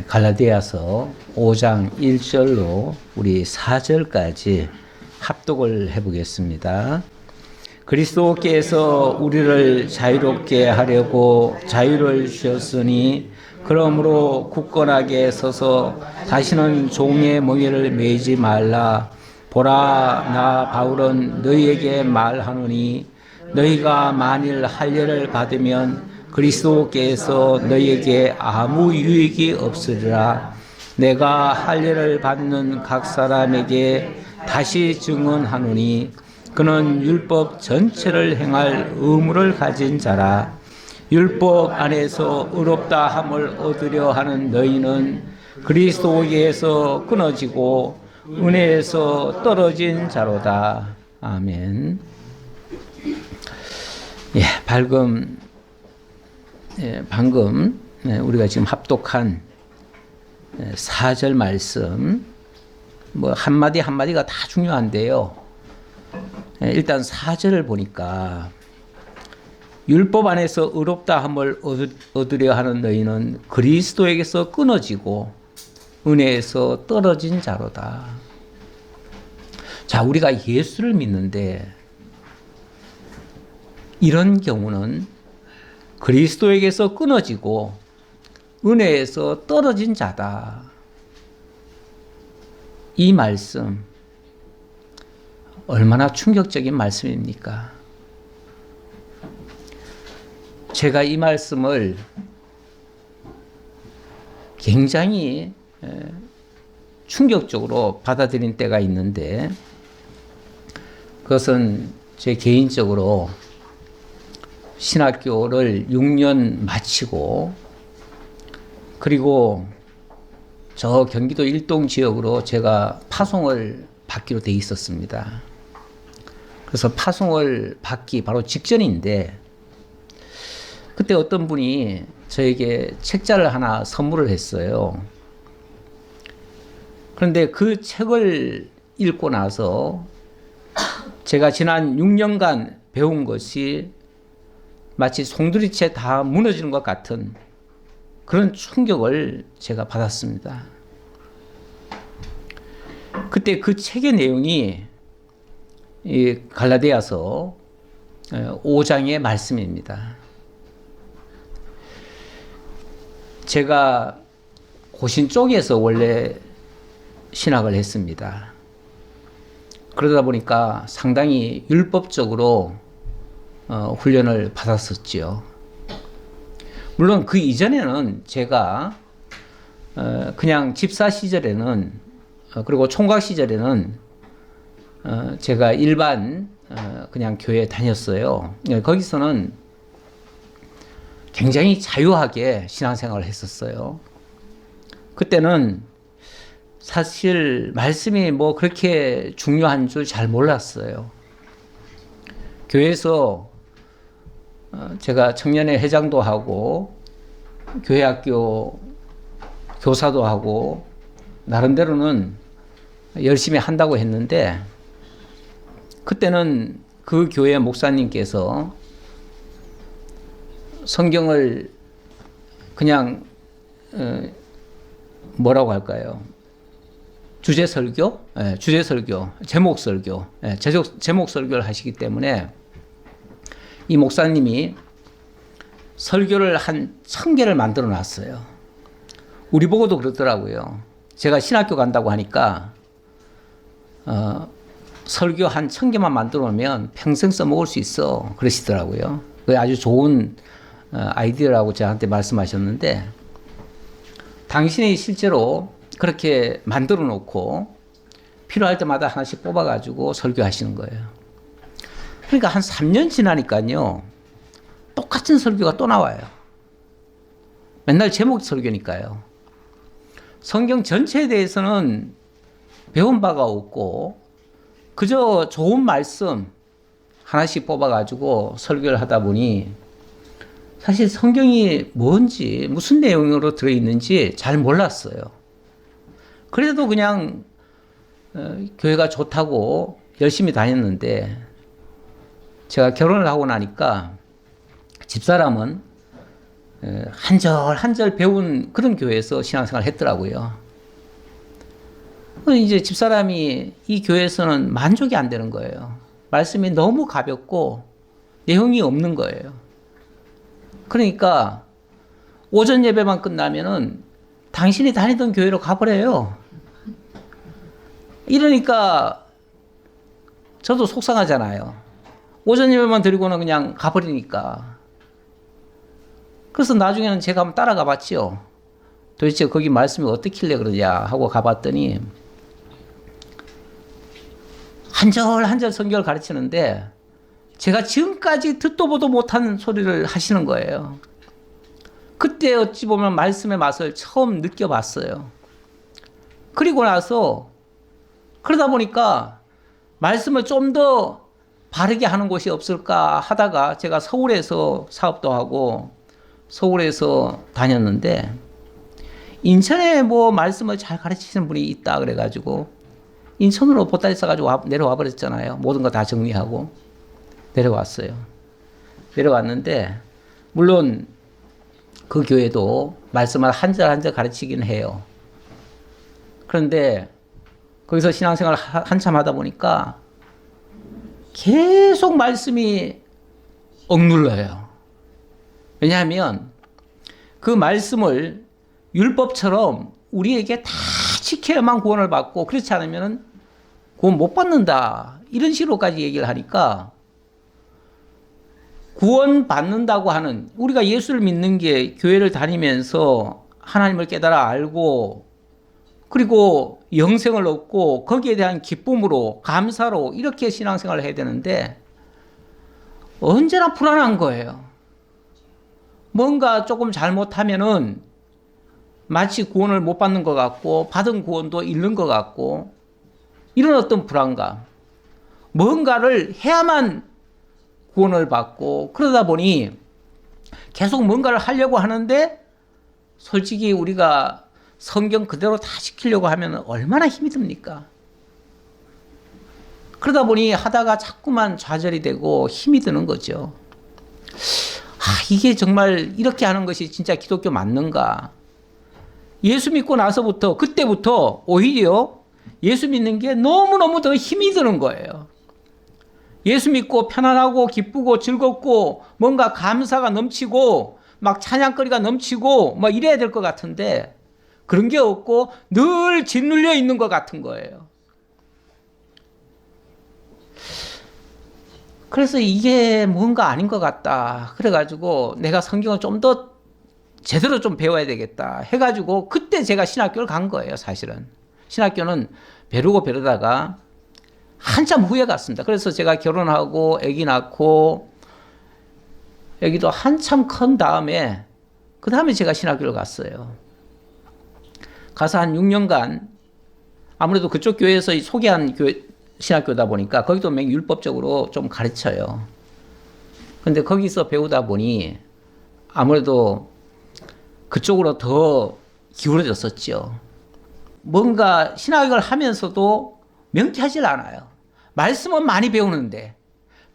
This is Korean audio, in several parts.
갈라디아서 5장 1절로 우리 4절까지 합독을 해보겠습니다. 그리스도께서 우리를 자유롭게 하려고 자유를 주셨으니 그러므로 굳건하게 서서 다시는 종의 멍에를 매지 말라. 보라, 나 바울은 너희에게 말하노니 너희가 만일 할례를 받으면 그리스도께서 너희에게 아무 유익이 없으리라. 내가 할례를 받는 각 사람에게 다시 증언하노니 그는 율법 전체를 행할 의무를 가진 자라. 율법 안에서 의롭다 함을 얻으려 하는 너희는 그리스도에서 끊어지고 은혜에서 떨어진 자로다. 아멘. 방금 우리가 지금 합독한 4절 말씀, 한마디 한마디가 다 중요한데요. 일단 4절을 보니까 율법 안에서 의롭다 함을 얻으려 하는 너희는 그리스도에게서 끊어지고 은혜에서 떨어진 자로다. 자, 우리가 예수를 믿는데 이런 경우는 그리스도에게서 끊어지고 은혜에서 떨어진 자다. 이 말씀 얼마나 충격적인 말씀입니까? 제가 이 말씀을 굉장히 충격적으로 받아들인 때가 있는데, 그것은 제 개인적으로 신학교를 6년 마치고 그리고 저 경기도 일동 지역으로 제가 파송을 받기로 돼 있었습니다. 그래서 파송을 받기 바로 직전인데 그때 어떤 분이 저에게 책자를 하나 선물을 했어요. 그런데 그 책을 읽고 나서 제가 지난 6년간 배운 것이 마치 송두리째 다 무너지는 것 같은 그런 충격을 제가 받았습니다. 그때 그 책의 내용이 이 갈라디아서 5장의 말씀입니다. 제가 고신 쪽에서 원래 신학을 했습니다. 그러다 보니까 상당히 율법적으로 훈련을 받았었죠. 물론 그 이전에는 제가 그냥 집사 시절에는 그리고 총각 시절에는 제가 일반 그냥 교회에 다녔어요. 거기서는 굉장히 자유하게 신앙생활을 했었어요. 그때는 사실 말씀이 그렇게 중요한 줄 잘 몰랐어요. 교회에서 제가 청년회 회장도 하고 교회학교 교사도 하고 나름대로는 열심히 한다고 했는데, 그때는 그 교회 목사님께서 성경을 그냥 뭐라고 할까요? 주제 설교, 제목 설교, 제목 설교를 하시기 때문에 이 목사님이 설교를 한 1000개를 만들어 놨어요. 우리 보고도 그러더라고요. 제가 신학교 간다고 하니까 설교 한 1000개만 만들어 놓으면 평생 써먹을 수 있어 그러시더라고요. 그게 아주 좋은 아이디어라고 저한테 말씀하셨는데, 당신이 실제로 그렇게 만들어 놓고 필요할 때마다 하나씩 뽑아가지고 설교하시는 거예요. 그러니까 한 3년 지나니까요, 똑같은 설교가 또 나와요. 맨날 제목 설교니까요. 성경 전체에 대해서는 배운 바가 없고 그저 좋은 말씀 하나씩 뽑아가지고 설교를 하다 보니 사실 성경이 뭔지 무슨 내용으로 들어있는지 잘 몰랐어요. 그래도 그냥 교회가 좋다고 열심히 다녔는데, 제가 결혼을 하고 나니까 집사람은 한 절 한 절 배운 그런 교회에서 신앙생활을 했더라고요. 이제 집사람이 이 교회에서는 만족이 안 되는 거예요. 말씀이 너무 가볍고 내용이 없는 거예요. 그러니까 오전 예배만 끝나면은 당신이 다니던 교회로 가버려요. 이러니까 저도 속상하잖아요. 오전 예배만 드리고는 그냥 가버리니까. 그래서 나중에는 제가 한번 따라가 봤지요. 도대체 거기 말씀이 어떻길래 그러냐 하고 가봤더니 한 절 한 절 성경을 가르치는데 제가 지금까지 듣도 보도 못한 소리를 하시는 거예요. 그때 어찌 보면 말씀의 맛을 처음 느껴봤어요. 그리고 나서 그러다 보니까 말씀을 좀 더 바르게 하는 곳이 없을까 하다가 제가 서울에서 사업도 하고 서울에서 다녔는데 인천에 뭐 말씀을 잘 가르치시는 분이 있다 그래가지고 인천으로 보따리 싸가지고 내려와 버렸잖아요. 모든 거 다 정리하고 내려왔어요. 내려왔는데 물론 그 교회도 말씀을 한 절 한 절 가르치긴 해요. 그런데 거기서 신앙생활 한참 하다 보니까 계속 말씀이 억눌러요. 왜냐하면 그 말씀을 율법처럼 우리에게 다 지켜야만 구원을 받고 그렇지 않으면 구원 못 받는다. 이런 식으로까지 얘기를 하니까 구원 받는다고 하는 우리가 예수를 믿는 게 교회를 다니면서 하나님을 깨달아 알고 그리고 영생을 얻고 거기에 대한 기쁨으로 감사로 이렇게 신앙생활을 해야 되는데 언제나 불안한 거예요. 뭔가 조금 잘못하면은 마치 구원을 못 받는 것 같고 받은 구원도 잃는 것 같고 이런 어떤 불안감. 뭔가를 해야만 구원을 받고 그러다 보니 계속 뭔가를 하려고 하는데 솔직히 우리가 성경 그대로 다 지키려고 하면 얼마나 힘이 듭니까? 그러다 보니 하다가 자꾸만 좌절이 되고 힘이 드는 거죠. 이게 정말 이렇게 하는 것이 진짜 기독교 맞는가? 예수 믿고 나서부터 그때부터 오히려 예수 믿는 게 너무너무 더 힘이 드는 거예요. 예수 믿고 편안하고 기쁘고 즐겁고 뭔가 감사가 넘치고 막 찬양거리가 넘치고 막 이래야 될 것 같은데 그런 게 없고 늘 짓눌려 있는 것 같은 거예요. 그래서 이게 뭔가 아닌 것 같다. 그래가지고 내가 성경을 좀 더 제대로 좀 배워야 되겠다 해가지고 그때 제가 신학교를 간 거예요. 사실은 신학교는 배르다가 한참 후에 갔습니다. 그래서 제가 결혼하고 아기 낳고 아기도 한참 큰 다음에 그 다음에 제가 신학교를 갔어요. 가서 한 6년간 아무래도 그쪽 교회에서 소개한 신학교다 보니까 거기도 율법적으로 좀 가르쳐요. 근데 거기서 배우다 보니 아무래도 그쪽으로 더 기울어졌었죠. 뭔가 신학을 하면서도 명쾌하지 않아요. 말씀은 많이 배우는데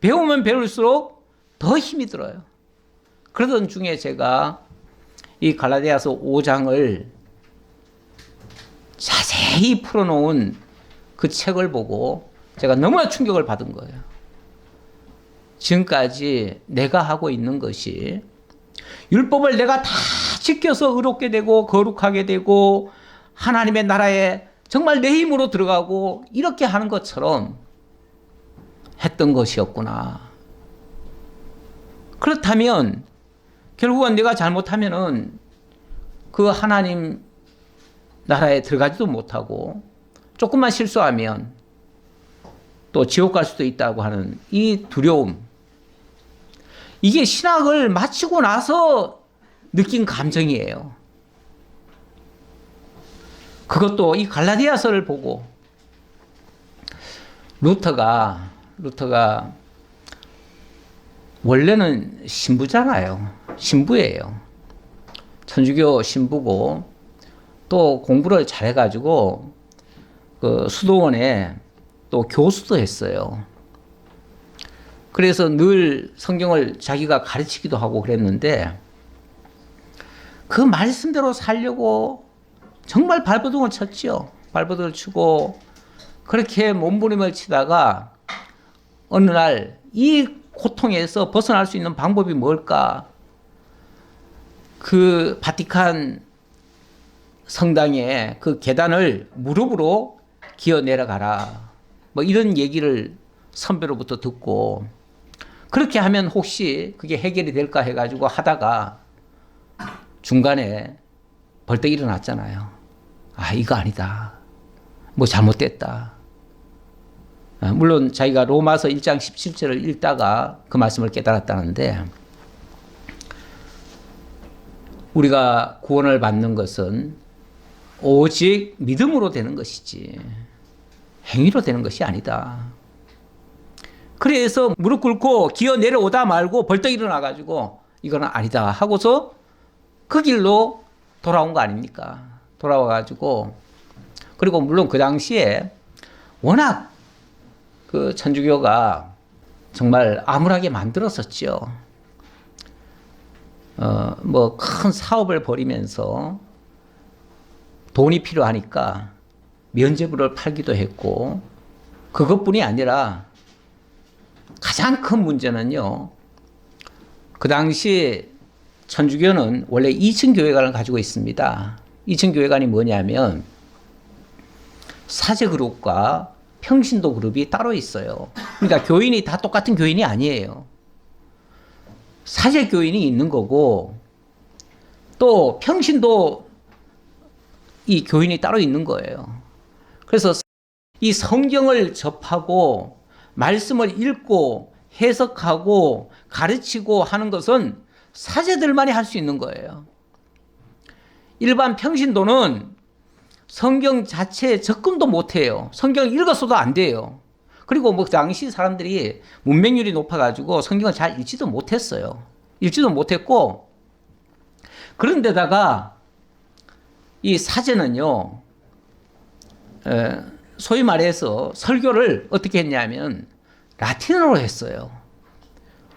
배우면 배울수록 더 힘이 들어요. 그러던 중에 제가 이 갈라디아서 5장을 자세히 풀어놓은 그 책을 보고 제가 너무나 충격을 받은 거예요. 지금까지 내가 하고 있는 것이 율법을 내가 다 지켜서 의롭게 되고 거룩하게 되고 하나님의 나라에 정말 내 힘으로 들어가고 이렇게 하는 것처럼 했던 것이었구나. 그렇다면 결국은 내가 잘못하면은 그 하나님 나라에 들어가지도 못하고 조금만 실수하면 또 지옥 갈 수도 있다고 하는 이 두려움. 이게 신학을 마치고 나서 느낀 감정이에요. 그것도 이 갈라디아서를 보고 루터가 원래는 신부잖아요. 신부예요. 천주교 신부고 또 공부를 잘해가지고 그 수도원에 또 교수도 했어요. 그래서 늘 성경을 자기가 가르치기도 하고 그랬는데 그 말씀대로 살려고 정말 발버둥을 쳤지요. 발버둥을 치고 그렇게 몸부림을 치다가 어느 날 이 고통에서 벗어날 수 있는 방법이 뭘까? 그 바티칸 성당의 그 계단을 무릎으로 기어 내려가라. 뭐 이런 얘기를 선배로부터 듣고 그렇게 하면 혹시 그게 해결이 될까 해가지고 하다가 중간에 벌떡 일어났잖아요. 아, 이거 아니다. 뭐 잘못됐다. 물론 자기가 로마서 1장 17절을 읽다가 그 말씀을 깨달았다는데 우리가 구원을 받는 것은 오직 믿음으로 되는 것이지 행위로 되는 것이 아니다. 그래서 무릎 꿇고 기어 내려오다 말고 벌떡 일어나가지고 이거는 아니다 하고서 그 길로 돌아온 거 아닙니까? 돌아와가지고 그리고 물론 그 당시에 워낙 그 천주교가 정말 암울하게 만들었었죠. 뭐 큰 사업을 벌이면서 돈이 필요하니까 면죄부를 팔기도 했고 그것뿐이 아니라 가장 큰 문제는요. 그 당시 천주교는 원래 2층 교회관을 가지고 있습니다. 2층 교회관이 뭐냐면 사제 그룹과 평신도 그룹이 따로 있어요. 그러니까 교인이 다 똑같은 교인이 아니에요. 사제 교인이 있는 거고 또 평신도 이 교인이 따로 있는 거예요. 그래서 이 성경을 접하고 말씀을 읽고 해석하고 가르치고 하는 것은 사제들만이 할 수 있는 거예요. 일반 평신도는 성경 자체에 접근도 못해요. 성경을 읽었어도 안 돼요. 그리고 뭐 당시 사람들이 문맹률이 높아가지고 성경을 잘 읽지도 못했어요. 읽지도 못했고 그런데다가 이 사제는요, 소위 말해서 설교를 어떻게 했냐면 라틴어로 했어요.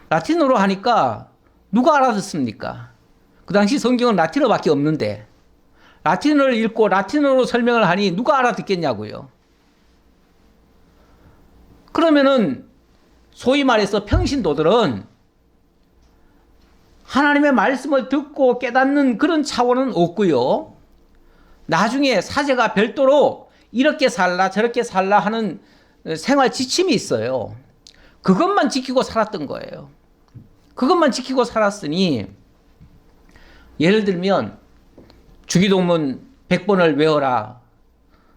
라틴어로 하니까 누가 알아듣습니까? 그 당시 성경은 라틴어밖에 없는데 라틴어를 읽고 라틴어로 설명을 하니 누가 알아듣겠냐고요. 그러면은 소위 말해서 평신도들은 하나님의 말씀을 듣고 깨닫는 그런 차원은 없고요. 나중에 사제가 별도로 이렇게 살라 저렇게 살라 하는 생활 지침이 있어요. 그것만 지키고 살았던 거예요. 그것만 지키고 살았으니 예를 들면 주기도문 100번을 외워라.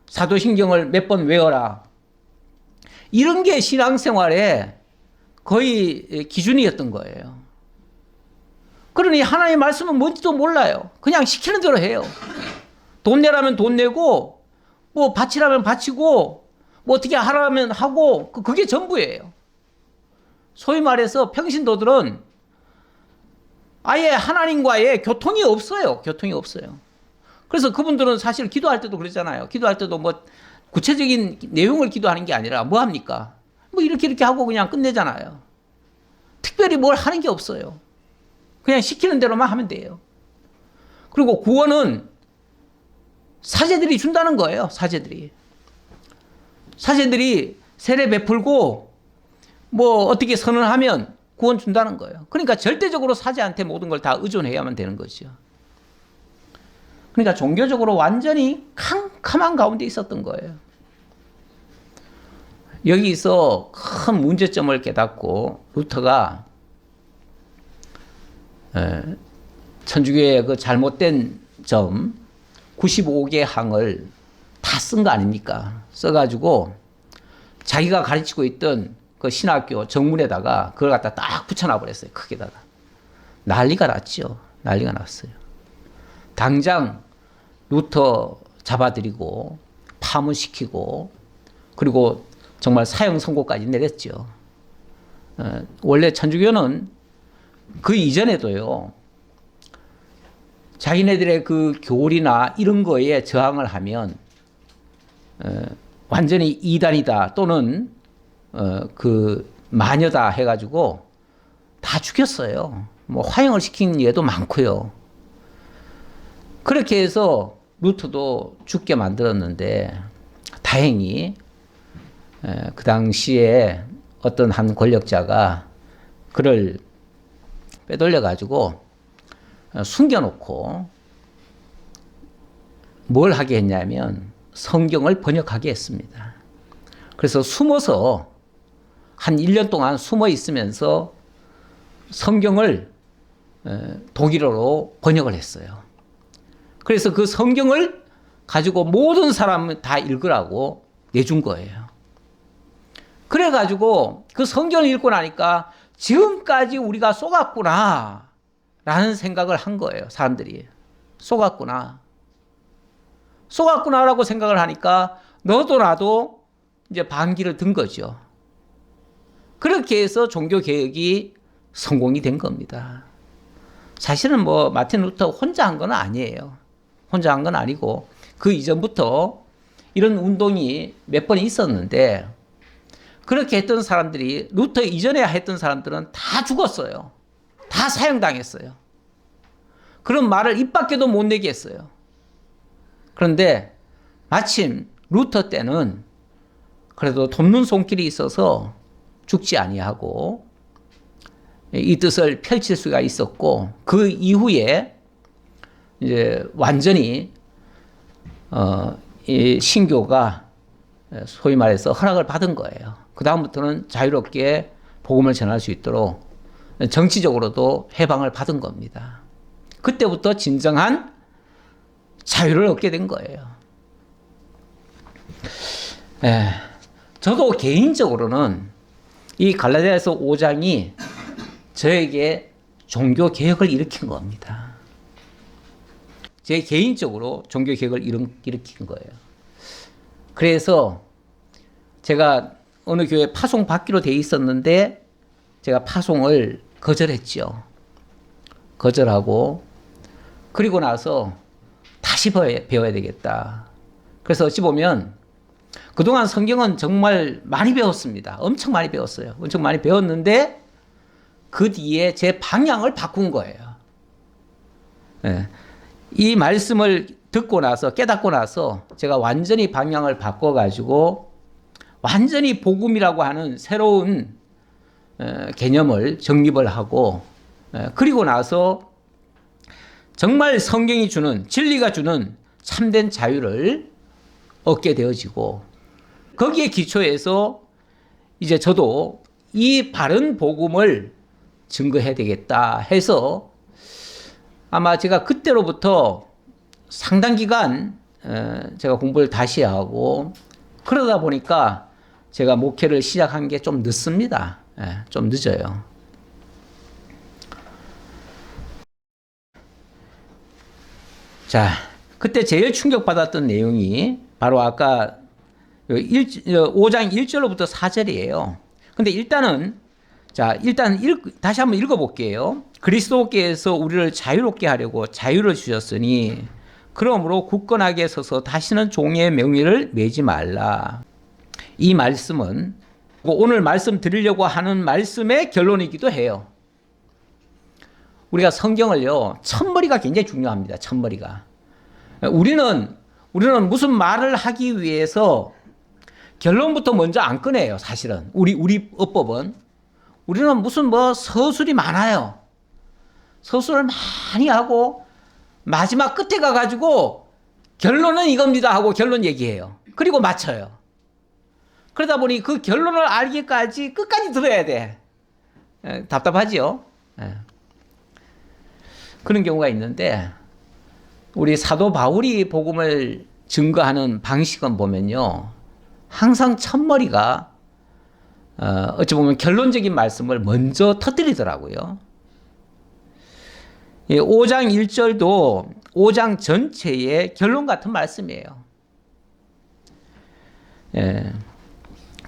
사도신경을 몇 번 외워라. 이런 게 신앙생활의 거의 기준이었던 거예요. 그러니 하나님의 말씀은 뭔지도 몰라요. 그냥 시키는 대로 해요. 돈 내라면 돈 내고 뭐 바치라면 바치고 뭐 어떻게 하라면 하고 그게 전부예요. 소위 말해서 평신도들은 아예 하나님과의 교통이 없어요. 교통이 없어요. 그래서 그분들은 사실 기도할 때도 그러잖아요. 기도할 때도 뭐 구체적인 내용을 기도하는 게 아니라 뭐 합니까? 뭐 이렇게 하고 그냥 끝내잖아요. 특별히 뭘 하는 게 없어요. 그냥 시키는 대로만 하면 돼요. 그리고 구원은 사제들이 준다는 거예요. 사제들이 세례 베풀고 뭐 어떻게 선언하면 구원 준다는 거예요. 그러니까 절대적으로 사제한테 모든 걸 다 의존해야만 되는 거죠. 그러니까 종교적으로 완전히 캄캄한 가운데 있었던 거예요. 여기서 큰 문제점을 깨닫고 루터가 천주교의 그 잘못된 점 95개 항을 다 쓴 거 아닙니까? 써가지고 자기가 가르치고 있던 그 신학교 정문에다가 그걸 갖다 딱 붙여놔 버렸어요. 크게다가. 난리가 났죠. 난리가 났어요. 당장 루터 잡아들이고 파문시키고 그리고 정말 사형 선고까지 내렸죠. 원래 천주교는 그 이전에도요. 자기네들의 그 교리나 이런 거에 저항을 하면 완전히 이단이다 또는 그 마녀다 해가지고 다 죽였어요. 뭐 화형을 시킨 예도 많고요. 그렇게 해서 루터도 죽게 만들었는데 다행히 그 당시에 어떤 한 권력자가 그를 빼돌려 가지고 숨겨놓고 뭘 하게 했냐면 성경을 번역하게 했습니다. 그래서 숨어서 한 1년 동안 숨어 있으면서 성경을 독일어로 번역을 했어요. 그래서 그 성경을 가지고 모든 사람을 다 읽으라고 내준 거예요. 그래가지고 그 성경을 읽고 나니까 지금까지 우리가 속았구나 라는 생각을 한 거예요. 사람들이. 속았구나라고 생각을 하니까 너도 나도 이제 반기를 든 거죠. 그렇게 해서 종교개혁이 성공이 된 겁니다. 사실은 뭐 마틴 루터 혼자 한 건 아니에요. 혼자 한 건 아니고 그 이전부터 이런 운동이 몇 번 있었는데 그렇게 했던 사람들이 루터 이전에 했던 사람들은 다 죽었어요. 다 사형당했어요. 그런 말을 입 밖에도 못 내게 했어요. 그런데 마침 루터 때는 그래도 돕는 손길이 있어서 죽지 아니하고 이 뜻을 펼칠 수가 있었고 그 이후에 이제 완전히 이 신교가 소위 말해서 허락을 받은 거예요. 그 다음부터는 자유롭게 복음을 전할 수 있도록 정치적으로도 해방을 받은 겁니다. 그때부터 진정한 자유를 얻게 된 거예요. 저도 개인적으로는 이 갈라디아서 5장이 저에게 종교 개혁을 일으킨 겁니다. 제 개인적으로 종교 개혁을 일으킨 거예요. 그래서 제가 어느 교회 파송 받기로 돼 있었는데 제가 파송을 거절했죠. 거절하고 그리고 나서 다시 배워야 되겠다. 그래서 어찌 보면 그동안 성경은 정말 많이 배웠습니다. 엄청 많이 배웠어요. 엄청 많이 배웠는데 그 뒤에 제 방향을 바꾼 거예요. 이 말씀을 듣고 나서 깨닫고 나서 제가 완전히 방향을 바꿔가지고 완전히 복음이라고 하는 새로운 개념을 정립을 하고 그리고 나서 정말 성경이 주는 진리가 주는 참된 자유를 얻게 되어지고 거기에 기초해서 이제 저도 이 바른 복음을 증거해야 되겠다 해서 아마 제가 그때로부터 상당 기간 제가 공부를 다시 하고 그러다 보니까 제가 목회를 시작한 게 좀 늦습니다. 좀 늦어요. 자, 그때 제일 충격받았던 내용이 바로 아까 5장 1절로부터 4절이에요. 근데 일단 다시 한번 읽어볼게요. 그리스도께서 우리를 자유롭게 하려고 자유를 주셨으니 그러므로 굳건하게 서서 다시는 종의 명예를 매지 말라. 이 말씀은 오늘 말씀 드리려고 하는 말씀의 결론이기도 해요. 우리가 성경을요, 첫머리가 굉장히 중요합니다. 첫머리가. 우리는 무슨 말을 하기 위해서 결론부터 먼저 안 꺼내요. 사실은 우리 어법은 우리는 무슨 서술이 많아요. 서술을 많이 하고 마지막 끝에 가가지고 결론은 이겁니다 하고 결론 얘기해요. 그리고 맞춰요. 그러다 보니 그 결론을 알기까지 끝까지 들어야 돼. 답답하지요. 그런 경우가 있는데 우리 사도 바울이 복음을 증거하는 방식은 보면요. 항상 첫머리가 어찌 보면 결론적인 말씀을 먼저 터뜨리더라고요. 5장 1절도 5장 전체의 결론 같은 말씀이에요.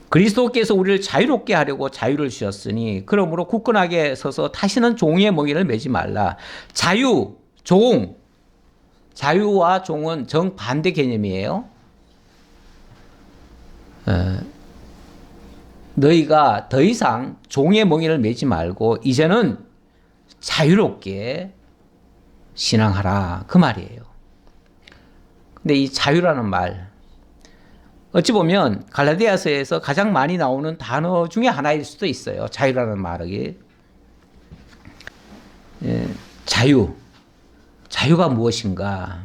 그리스도께서 우리를 자유롭게 하려고 자유를 주셨으니 그러므로 굳건하게 서서 다시는 종의 멍에를 매지 말라. 자유, 종, 자유와 종은 정반대 개념이에요. 너희가 더 이상 종의 멍에를 매지 말고 이제는 자유롭게 신앙하라 그 말이에요. 근데 이 자유라는 말, 어찌 보면 갈라디아서에서 가장 많이 나오는 단어 중에 하나일 수도 있어요. 자유라는 말이. 예, 자유가 무엇인가?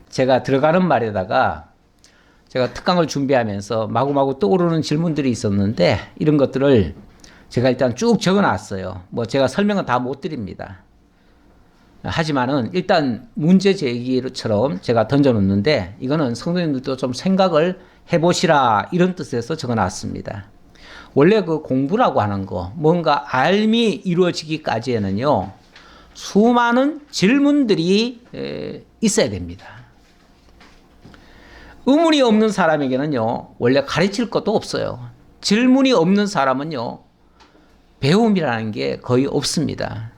제가 들어가는 말에다가 제가 특강을 준비하면서 마구마구 떠오르는 질문들이 있었는데 이런 것들을 제가 일단 쭉 적어놨어요. 뭐 제가 설명은 다 못 드립니다. 하지만은 일단 문제 제기처럼 제가 던져놓는데 이거는 성도님들도 좀 생각을 해보시라 이런 뜻에서 적어놨습니다. 원래 그 공부라고 하는 거, 뭔가 알미 이루어지기까지에는요, 수많은 질문들이 있어야 됩니다. 의문이 없는 사람에게는요, 원래 가르칠 것도 없어요. 질문이 없는 사람은요, 배움이라는 게 거의 없습니다.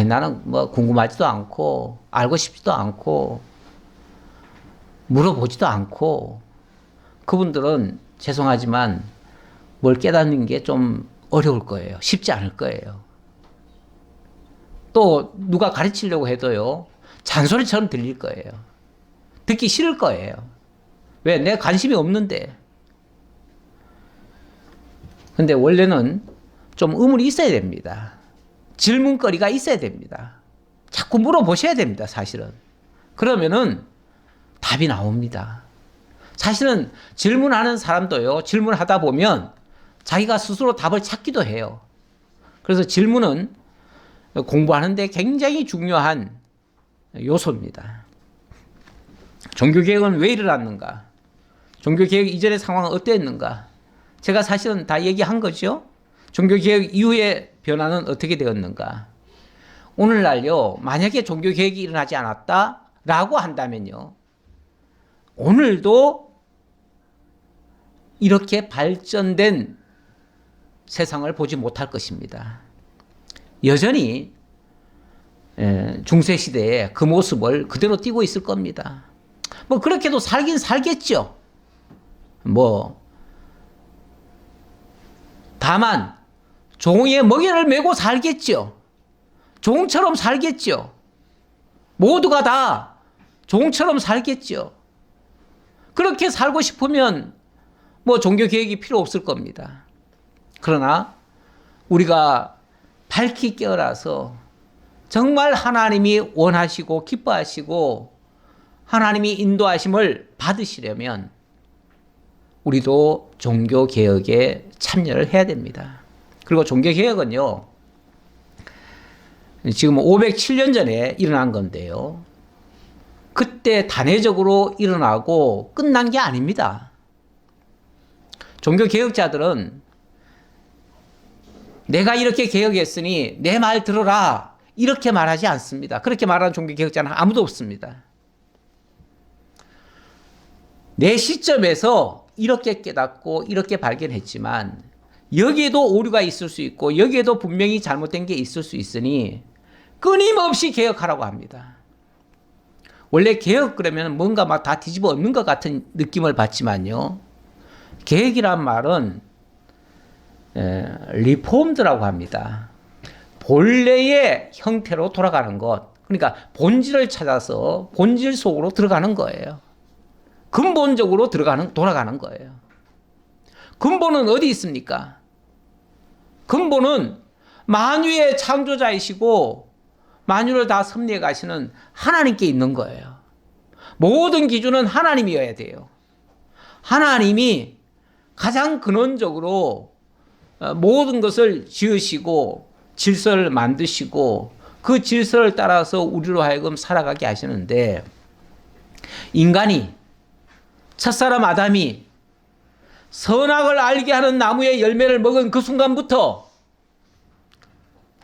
나는 뭐 궁금하지도 않고, 알고 싶지도 않고, 물어보지도 않고, 그분들은 죄송하지만 뭘 깨닫는 게 좀 어려울 거예요. 쉽지 않을 거예요. 또 누가 가르치려고 해도요, 잔소리처럼 들릴 거예요. 듣기 싫을 거예요. 왜? 내 관심이 없는데. 근데 원래는 좀 의문이 있어야 됩니다. 질문거리가 있어야 됩니다. 자꾸 물어보셔야 됩니다, 사실은. 그러면은 답이 나옵니다. 사실은 질문하는 사람도요, 질문하다 보면 자기가 스스로 답을 찾기도 해요. 그래서 질문은 공부하는데 굉장히 중요한 요소입니다. 종교개혁은 왜 일어났는가? 종교개혁 이전의 상황은 어땠는가? 제가 사실은 다 얘기한 거죠. 종교개혁 이후의 변화는 어떻게 되었는가? 오늘날요, 만약에 종교개혁이 일어나지 않았다라고 한다면요, 오늘도 이렇게 발전된 세상을 보지 못할 것입니다. 여전히 중세시대에 그 모습을 그대로 띠고 있을 겁니다. 뭐 그렇게도 살긴 살겠죠. 다만 종의 먹이를 메고 살겠죠. 종처럼 살겠죠. 모두가 다 종처럼 살겠죠. 그렇게 살고 싶으면 종교 개혁이 필요 없을 겁니다. 그러나 우리가 밝히 깨어나서 정말 하나님이 원하시고 기뻐하시고 하나님이 인도하심을 받으시려면 우리도 종교개혁에 참여를 해야 됩니다. 그리고 종교개혁은요, 지금 507년 전에 일어난 건데요, 그때 단회적으로 일어나고 끝난 게 아닙니다. 종교개혁자들은 내가 이렇게 개혁했으니 내 말 들어라 이렇게 말하지 않습니다. 그렇게 말하는 종교개혁자는 아무도 없습니다. 내 시점에서 이렇게 깨닫고 이렇게 발견했지만 여기에도 오류가 있을 수 있고 여기에도 분명히 잘못된 게 있을 수 있으니 끊임없이 개혁하라고 합니다. 원래 개혁 그러면 뭔가 막 다 뒤집어 엎는 것 같은 느낌을 받지만요, 개혁이란 말은 리폼드라고 합니다. 본래의 형태로 돌아가는 것. 그러니까 본질을 찾아서 본질 속으로 들어가는 거예요. 근본적으로 돌아가는 거예요. 근본은 어디 있습니까? 근본은 만유의 창조자이시고 만유를 다 섭리해 가시는 하나님께 있는 거예요. 모든 기준은 하나님이어야 돼요. 하나님이 가장 근원적으로 모든 것을 지으시고 질서를 만드시고 그 질서를 따라서 우리로 하여금 살아가게 하시는데, 인간이, 첫사람 아담이 선악을 알게 하는 나무의 열매를 먹은 그 순간부터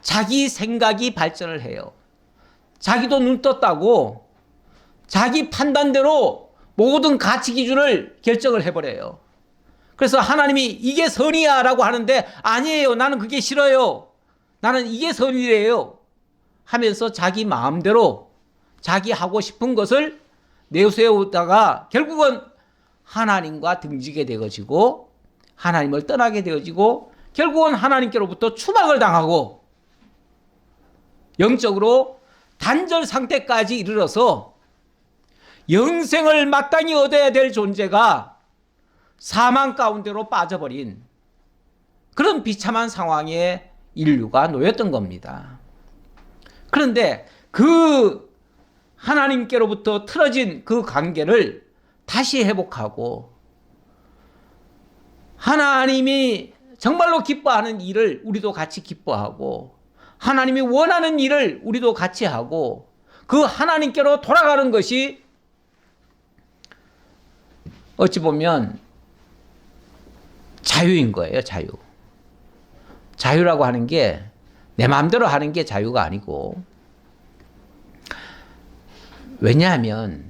자기 생각이 발전을 해요. 자기도 눈 떴다고 자기 판단대로 모든 가치 기준을 결정을 해버려요. 그래서 하나님이 이게 선이야 라고 하는데, 아니에요, 나는 그게 싫어요, 나는 이게 선이래요 하면서 자기 마음대로 자기 하고 싶은 것을 내세우다가 결국은 하나님과 등지게 되어지고 하나님을 떠나게 되어지고 결국은 하나님께로부터 추방을 당하고 영적으로 단절 상태까지 이르러서 영생을 마땅히 얻어야 될 존재가 사망 가운데로 빠져버린 그런 비참한 상황에 인류가 놓였던 겁니다. 그런데 그 하나님께로부터 틀어진 그 관계를 다시 회복하고 하나님이 정말로 기뻐하는 일을 우리도 같이 기뻐하고 하나님이 원하는 일을 우리도 같이 하고 그 하나님께로 돌아가는 것이 어찌 보면 자유인 거예요. 자유. 자유라고 하는 게 내 마음대로 하는 게 자유가 아니고, 왜냐하면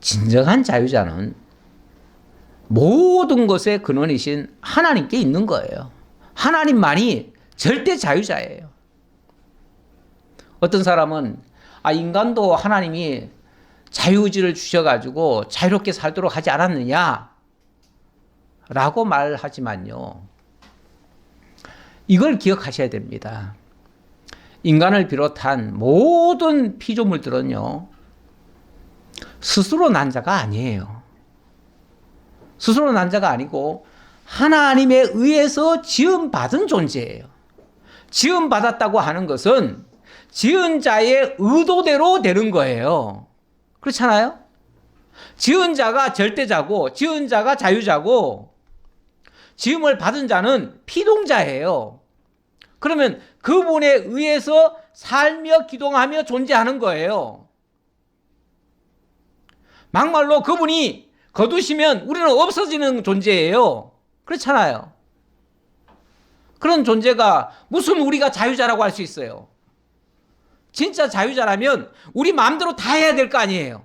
진정한 자유자는 모든 것의 근원이신 하나님께 있는 거예요. 하나님만이 절대 자유자예요. 어떤 사람은 인간도 하나님이 자유의지를 주셔가지고 자유롭게 살도록 하지 않았느냐 라고 말하지만요, 이걸 기억하셔야 됩니다. 인간을 비롯한 모든 피조물들은요, 스스로 난 자가 아니에요. 스스로 난 자가 아니고 하나님에 의해서 지음받은 존재예요. 지음받았다고 하는 것은 지은 자의 의도대로 되는 거예요. 그렇잖아요? 지은 자가 절대자고 지은 자가 자유자고 지음을 받은 자는 피동자예요. 그러면 그분에 의해서 살며 기동하며 존재하는 거예요. 막말로 그분이 거두시면 우리는 없어지는 존재예요. 그렇잖아요. 그런 존재가 무슨 우리가 자유자라고 할 수 있어요? 진짜 자유자라면 우리 마음대로 다 해야 될 거 아니에요.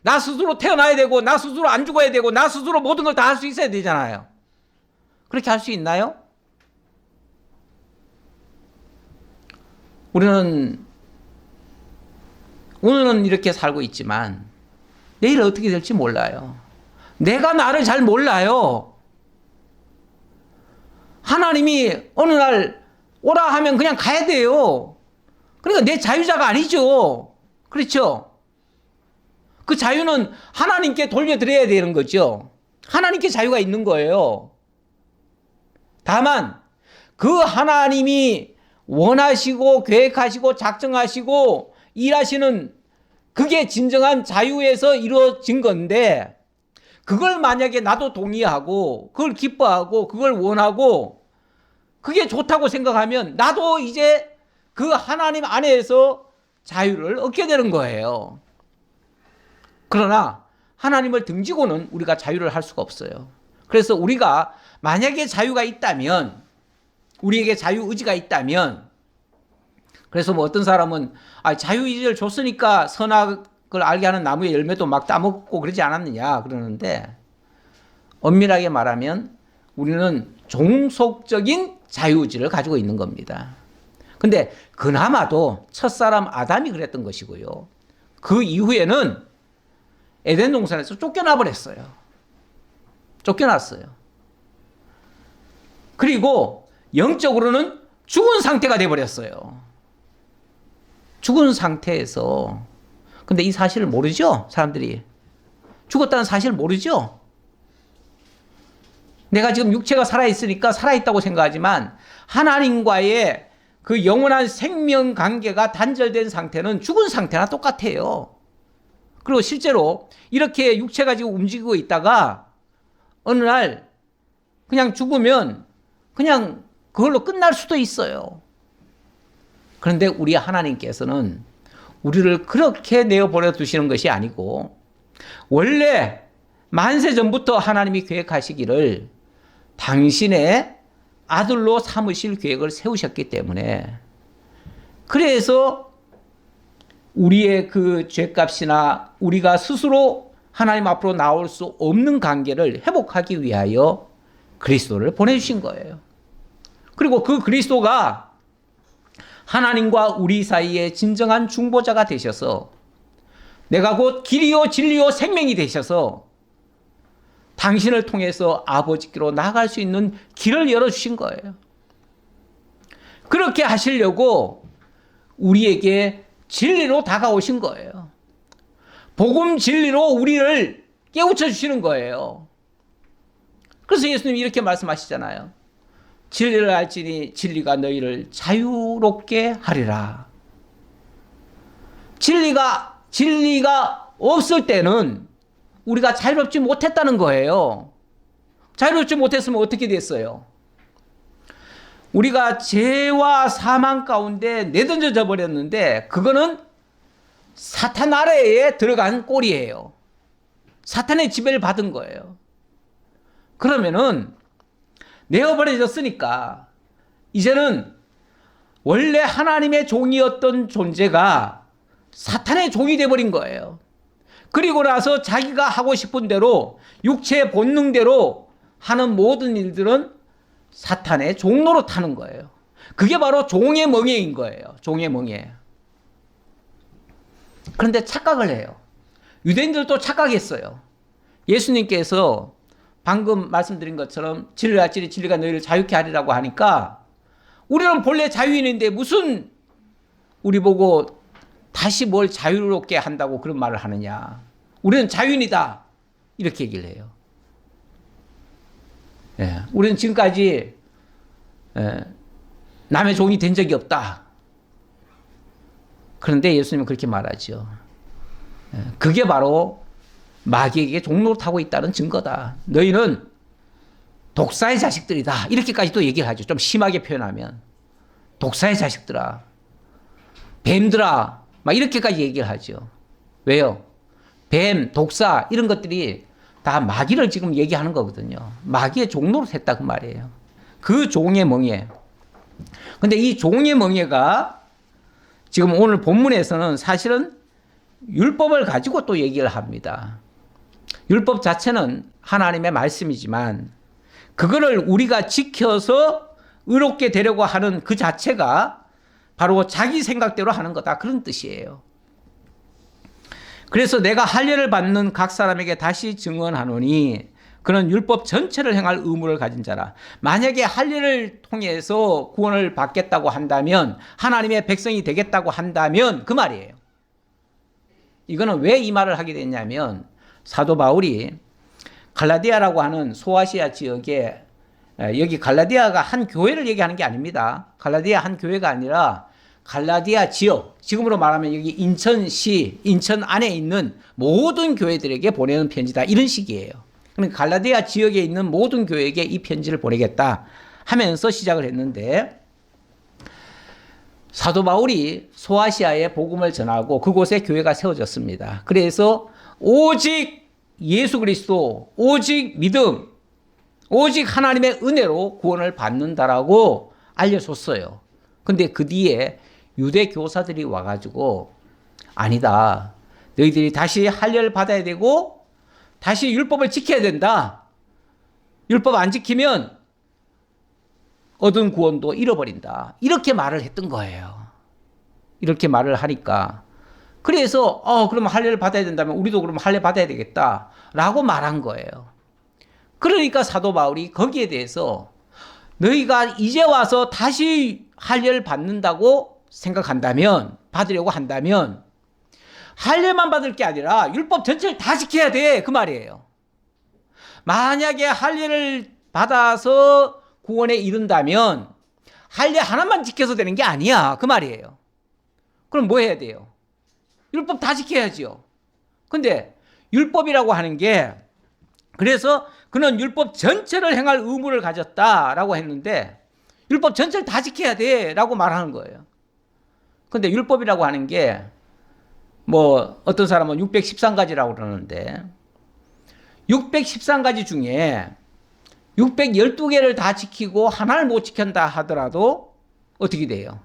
나 스스로 태어나야 되고 나 스스로 안 죽어야 되고 나 스스로 모든 걸 다 할 수 있어야 되잖아요. 그렇게 할 수 있나요? 우리는 오늘은 이렇게 살고 있지만 내일 어떻게 될지 몰라요. 내가 나를 잘 몰라요. 하나님이 어느 날 오라 하면 그냥 가야 돼요. 그러니까 내 자유자가 아니죠. 그렇죠? 그 자유는 하나님께 돌려드려야 되는 거죠. 하나님께 자유가 있는 거예요. 다만 그 하나님이 원하시고 계획하시고 작정하시고 일하시는 그게 진정한 자유에서 이루어진 건데, 그걸 만약에 나도 동의하고 그걸 기뻐하고 그걸 원하고 그게 좋다고 생각하면 나도 이제 그 하나님 안에서 자유를 얻게 되는 거예요. 그러나 하나님을 등지고는 우리가 자유를 할 수가 없어요. 그래서 우리가 만약에 자유가 있다면, 우리에게 자유의지가 있다면, 그래서 뭐 어떤 사람은 자유의지를 줬으니까 선악을 알게 하는 나무의 열매도 막 따먹고 그러지 않았느냐 그러는데, 엄밀하게 말하면 우리는 종속적인 자유의지를 가지고 있는 겁니다. 근데 그나마도 첫사람 아담이 그랬던 것이고요. 그 이후에는 에덴 동산에서 쫓겨나 버렸어요. 쫓겨났어요. 그리고 영적으로는 죽은 상태가 돼버렸어요. 죽은 상태에서, 근데 이 사실을 모르죠? 사람들이. 죽었다는 사실을 모르죠? 내가 지금 육체가 살아있으니까 살아있다고 생각하지만 하나님과의 그 영원한 생명 관계가 단절된 상태는 죽은 상태나 똑같아요. 그리고 실제로 이렇게 육체가 지금 움직이고 있다가 어느 날 그냥 죽으면 그냥 그걸로 끝날 수도 있어요. 그런데 우리 하나님께서는 우리를 그렇게 내어버려 두시는 것이 아니고, 원래 만세 전부터 하나님이 계획하시기를 당신의 아들로 삼으실 계획을 세우셨기 때문에, 그래서 우리의 그 죄값이나 우리가 스스로 하나님 앞으로 나올 수 없는 관계를 회복하기 위하여 그리스도를 보내주신 거예요. 그리고 그 그리스도가 하나님과 우리 사이에 진정한 중보자가 되셔서, 내가 곧 길이요 진리요 생명이 되셔서 당신을 통해서 아버지께로 나아갈 수 있는 길을 열어주신 거예요. 그렇게 하시려고 우리에게 진리로 다가오신 거예요. 복음 진리로 우리를 깨우쳐 주시는 거예요. 그래서 예수님이 이렇게 말씀하시잖아요. 진리를 알지니 진리가 너희를 자유롭게 하리라. 진리가 없을 때는 우리가 자유롭지 못했다는 거예요. 자유롭지 못했으면 어떻게 됐어요? 우리가 죄와 사망 가운데 내던져져 버렸는데 그거는 사탄 아래에 들어간 꼴이에요. 사탄의 지배를 받은 거예요. 그러면은 내어버려졌으니까 이제는 원래 하나님의 종이었던 존재가 사탄의 종이 돼버린 거예요. 그리고 나서 자기가 하고 싶은 대로 육체의 본능대로 하는 모든 일들은 사탄의 종로로 타는 거예요. 그게 바로 종의 멍에인 거예요. 종의 멍에. 그런데 착각을 해요. 유대인들도 착각했어요. 예수님께서 방금 말씀드린 것처럼 진리를 알지니 진리가 너희를 자유케 하리라고 하니까 우리는 본래 자유인인데 무슨 우리 보고 다시 뭘 자유롭게 한다고 그런 말을 하느냐. 우리는 자유인이다. 이렇게 얘기를 해요. 예, 우리는 지금까지 남의 종이 된 적이 없다. 그런데 예수님은 그렇게 말하죠. 그게 바로 마귀에게 종로를 타고 있다는 증거다. 너희는 독사의 자식들이다. 이렇게까지도 얘기를 하죠. 좀 심하게 표현하면. 독사의 자식들아. 뱀들아. 막 이렇게까지 얘기를 하죠. 왜요? 뱀, 독사 이런 것들이 다 마귀를 지금 얘기하는 거거든요. 마귀의 종로를 했다 그 말이에요. 그 종의 멍에. 근데 이 종의 멍에가 지금 오늘 본문에서는 사실은 율법을 가지고 또 얘기를 합니다. 율법 자체는 하나님의 말씀이지만 그거를 우리가 지켜서 의롭게 되려고 하는 그 자체가 바로 자기 생각대로 하는 거다. 그런 뜻이에요. 그래서 내가 할례를 받는 각 사람에게 다시 증언하노니 그는 율법 전체를 행할 의무를 가진 자라. 만약에 할례를 통해서 구원을 받겠다고 한다면 하나님의 백성이 되겠다고 한다면 그 말이에요. 이거는 왜 이 말을 하게 됐냐면 사도 바울이 갈라디아라고 하는 소아시아 지역에 여기 갈라디아가 한 교회를 얘기하는 게 아닙니다. 갈라디아 한 교회가 아니라 갈라디아 지역, 지금으로 말하면 여기 인천시, 인천 안에 있는 모든 교회들에게 보내는 편지다. 이런 식이에요. 그러니까 갈라디아 지역에 있는 모든 교회에게 이 편지를 보내겠다 하면서 시작을 했는데 사도 바울이 소아시아에 복음을 전하고 그곳에 교회가 세워졌습니다. 그래서 오직 예수 그리스도, 오직 믿음, 오직 하나님의 은혜로 구원을 받는다라고 알려줬어요. 근데 그 뒤에 유대 교사들이 와가지고 아니다. 너희들이 다시 할례를 받아야 되고 다시 율법을 지켜야 된다. 율법 안 지키면 얻은 구원도 잃어버린다. 이렇게 말을 했던 거예요. 이렇게 말을 하니까 그래서 그러면 할례를 받아야 된다면 우리도 그러면 할례 받아야 되겠다라고 말한 거예요. 그러니까 사도 바울이 거기에 대해서 너희가 이제 와서 다시 할례를 받는다고 생각한다면 받으려고 한다면 할례만 받을 게 아니라 율법 전체를 다 지켜야 돼 그 말이에요. 만약에 할례를 받아서 구원에 이른다면 할례 하나만 지켜서 되는 게 아니야 그 말이에요. 그럼 뭐 해야 돼요? 율법 다 지켜야지요. 근데 율법이라고 하는 게 그래서 그는 율법 전체를 행할 의무를 가졌다라고 했는데 율법 전체를 다 지켜야 돼라고 말하는 거예요. 근데 율법이라고 하는 게 뭐 어떤 사람은 613가지라고 그러는데 613가지 중에 612개를 다 지키고 하나를 못 지킨다 하더라도 어떻게 돼요?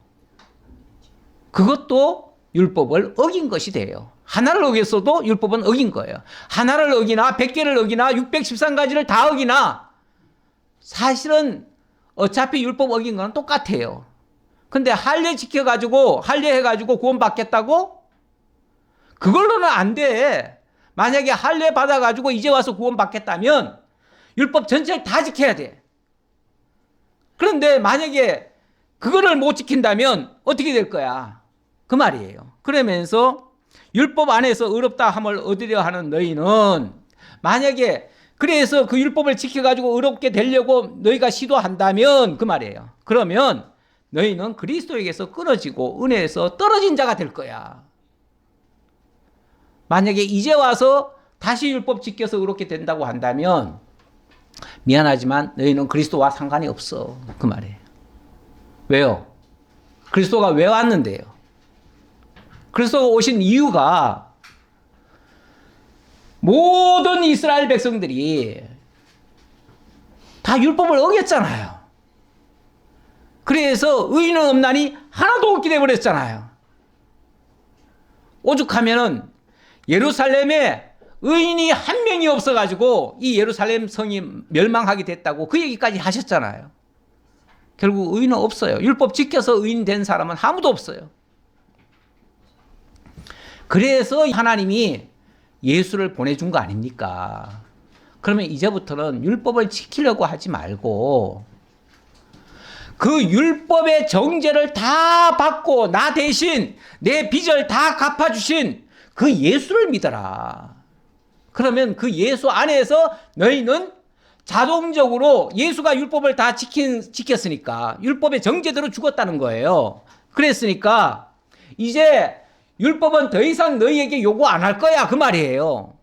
그것도 율법을 어긴 것이 돼요. 하나를 어겼어도 율법은 어긴 거예요. 하나를 어기나 100개를 어기나 613가지를 다 어기나 사실은 어차피 율법 어긴 건 똑같아요. 근데 할례 지켜가지고 할례 해가지고 구원 받겠다고? 그걸로는 안 돼. 만약에 할례 받아가지고 이제 와서 구원 받겠다면 율법 전체를 다 지켜야 돼. 그런데 만약에 그거를 못 지킨다면 어떻게 될 거야? 그 말이에요. 그러면서 율법 안에서 의롭다 함을 얻으려 하는 너희는 만약에 그래서 그 율법을 지켜가지고 의롭게 되려고 너희가 시도한다면 그 말이에요. 그러면 너희는 그리스도에게서 끊어지고 은혜에서 떨어진 자가 될 거야. 만약에 이제 와서 다시 율법 지켜서 의롭게 된다고 한다면 미안하지만 너희는 그리스도와 상관이 없어. 그 말이에요. 왜요? 그리스도가 왜 왔는데요? 그리스도가 오신 이유가 모든 이스라엘 백성들이 다 율법을 어겼잖아요. 그래서 의인은 없나니 하나도 없게 되어버렸잖아요. 오죽하면은 예루살렘에 의인이 한 명이 없어가지고 이 예루살렘 성이 멸망하게 됐다고 그 얘기까지 하셨잖아요. 결국 의인은 없어요. 율법 지켜서 의인 된 사람은 아무도 없어요. 그래서 하나님이 예수를 보내준 거 아닙니까? 그러면 이제부터는 율법을 지키려고 하지 말고 그 율법의 정죄를 다 받고 나 대신 내 빚을 다 갚아주신 그 예수를 믿어라. 그러면 그 예수 안에서 너희는 자동적으로 예수가 율법을 다 지켰으니까 율법의 정죄대로 죽었다는 거예요. 그랬으니까 이제 율법은 더 이상 너희에게 요구 안 할 거야 그 말이에요.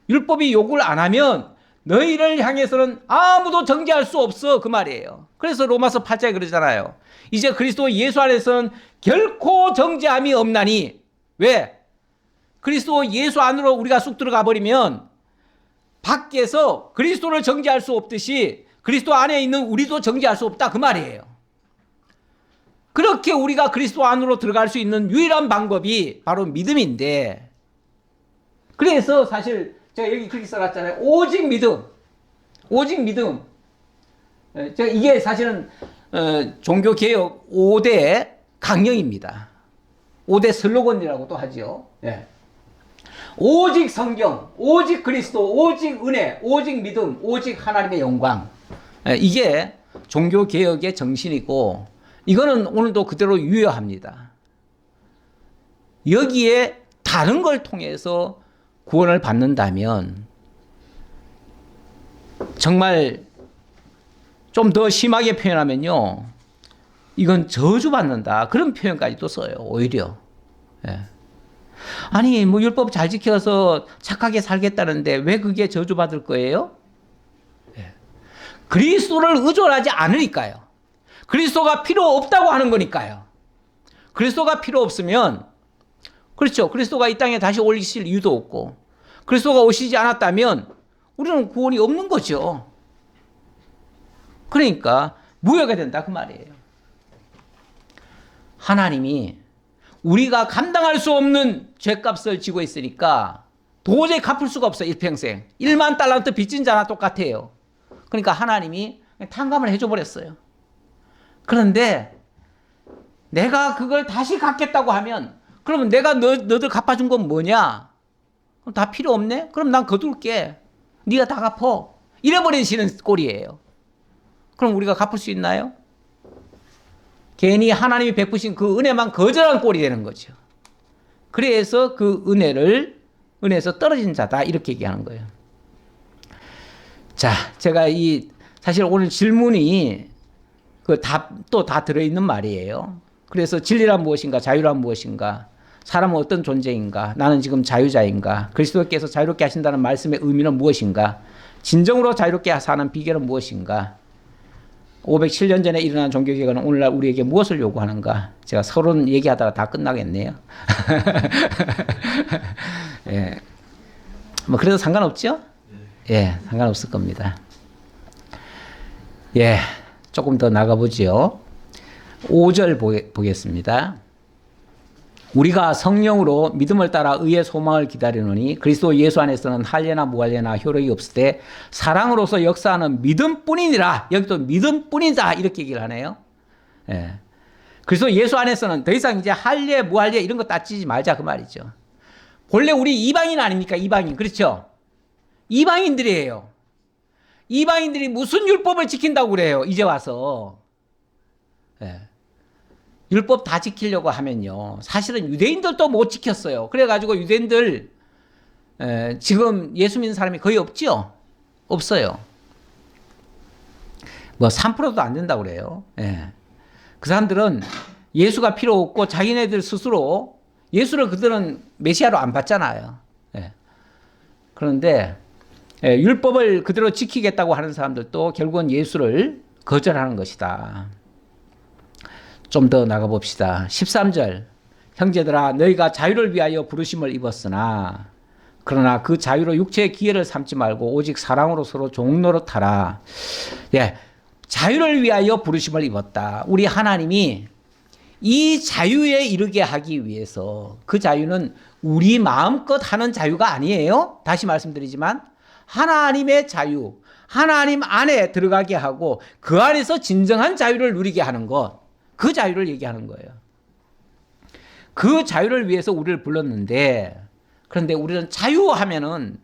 율법이 요구를 안 하면 너희를 향해서는 아무도 정죄할 수 없어 그 말이에요. 그래서 로마서 8장에 그러잖아요. 이제 그리스도 예수 안에서는 결코 정죄함이 없나니. 왜? 그리스도 예수 안으로 우리가 쑥 들어가 버리면 밖에서 그리스도를 정죄할 수 없듯이 그리스도 안에 있는 우리도 정죄할 수 없다 그 말이에요. 그렇게 우리가 그리스도 안으로 들어갈 수 있는 유일한 방법이 바로 믿음인데, 그래서 사실 제가 여기 그렇게 써놨잖아요. 오직 믿음. 오직 믿음. 제가 이게 사실은 종교개혁 5대 강령입니다. 5대 슬로건이라고도 하죠. 예. 오직 성경, 오직 그리스도, 오직 은혜, 오직 믿음, 오직 하나님의 영광. 이게 종교개혁의 정신이고 이거는 오늘도 그대로 유효합니다. 여기에 다른 걸 통해서 구원을 받는다면 정말 좀 더 심하게 표현하면요, 이건 저주받는다 그런 표현까지도 써요. 오히려. 예. 아니 뭐 율법 잘 지켜서 착하게 살겠다는데 왜 그게 저주받을 거예요? 예. 그리스도를 의존하지 않으니까요. 그리스도가 필요 없다고 하는 거니까요. 그리스도가 필요 없으면, 그렇죠, 그리스도가 이 땅에 다시 오실 이유도 없고 그리스도가 오시지 않았다면 우리는 구원이 없는 거죠. 그러니까 무효가 된다 그 말이에요. 하나님이 우리가 감당할 수 없는 죄값을 지고 있으니까 도저히 갚을 수가 없어요. 일평생 1만 달란트 빚진 자나 똑같아요. 그러니까 하나님이 탕감을 해줘 버렸어요. 그런데 내가 그걸 다시 갚겠다고 하면, 그러면 내가 너들 갚아준 건 뭐냐? 그럼 다 필요 없네? 그럼 난 거둘게. 네가 다 갚어. 이래버리시는 꼴이에요. 그럼 우리가 갚을 수 있나요? 괜히 하나님이 베푸신 그 은혜만 거절한 꼴이 되는 거죠. 그래서 그 은혜에서 떨어진 자다 이렇게 얘기하는 거예요. 자, 제가 사실 오늘 질문이 그 답도 다 들어있는 말이에요. 그래서 진리란 무엇인가, 자유란 무엇인가, 사람은 어떤 존재인가, 나는 지금 자유자인가, 그리스도께서 자유롭게 하신다는 말씀의 의미는 무엇인가, 진정으로 자유롭게 사는 비결은 무엇인가, 507년 전에 일어난 종교개혁은 오늘날 우리에게 무엇을 요구하는가. 제가 서론 얘기하다가 다 끝나겠네요. 예. 뭐 그래도 상관없죠? 예, 상관없을 겁니다. 예, 조금 더 나가보죠. 5절 보겠습니다. 우리가 성령으로 믿음을 따라 의의 소망을 기다리노니 그리스도 예수 안에서는 할례나 무할례나 효력이 없으되 사랑으로서 역사하는 믿음뿐이니라. 여기도 믿음뿐이다 이렇게 얘기를 하네요. 예. 그리스도 예수 안에서는 더 이상 이제 할례 무할례 이런 거 따지지 말자 그 말이죠. 본래 우리 이방인 아닙니까? 이방인. 그렇죠? 이방인들이에요. 이방인들이 무슨 율법을 지킨다고 그래요 이제 와서. 예. 율법 다 지키려고 하면요. 사실은 유대인들도 못 지켰어요. 그래가지고 유대인들 지금 예수 믿는 사람이 거의 없죠? 없어요. 뭐 3%도 안 된다고 그래요. 예. 그 사람들은 예수가 필요 없고 자기네들 스스로 예수를 그들은 메시아로 안 받잖아요. 예. 그런데 율법을 그대로 지키겠다고 하는 사람들도 결국은 예수를 거절하는 것이다. 좀 더 나가봅시다. 13절 형제들아 너희가 자유를 위하여 부르심을 입었으나 그러나 그 자유로 육체의 기회를 삼지 말고 오직 사랑으로 서로 종노릇하라. 예, 자유를 위하여 부르심을 입었다. 우리 하나님이 이 자유에 이르게 하기 위해서 그 자유는 우리 마음껏 하는 자유가 아니에요. 다시 말씀드리지만 하나님의 자유, 하나님 안에 들어가게 하고 그 안에서 진정한 자유를 누리게 하는 것, 그 자유를 얘기하는 거예요. 그 자유를 위해서 우리를 불렀는데 그런데 우리는 자유하면은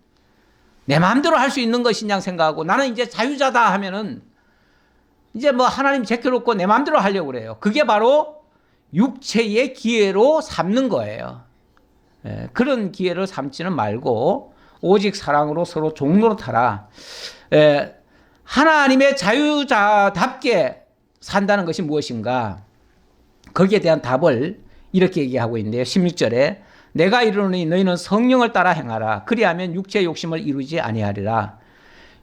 내 마음대로 할 수 있는 것이냐 생각하고 나는 이제 자유자다 하면은 이제 뭐 하나님 제껴놓고 내 마음대로 하려고 그래요. 그게 바로 육체의 기회로 삼는 거예요. 예, 그런 기회를 삼지는 말고 오직 사랑으로 서로 종노릇하라. 예, 하나님의 자유자답게 산다는 것이 무엇인가? 거기에 대한 답을 이렇게 얘기하고 있는데요. 16절에 내가 이르노니 너희는 성령을 따라 행하라. 그리하면 육체의 욕심을 이루지 아니하리라.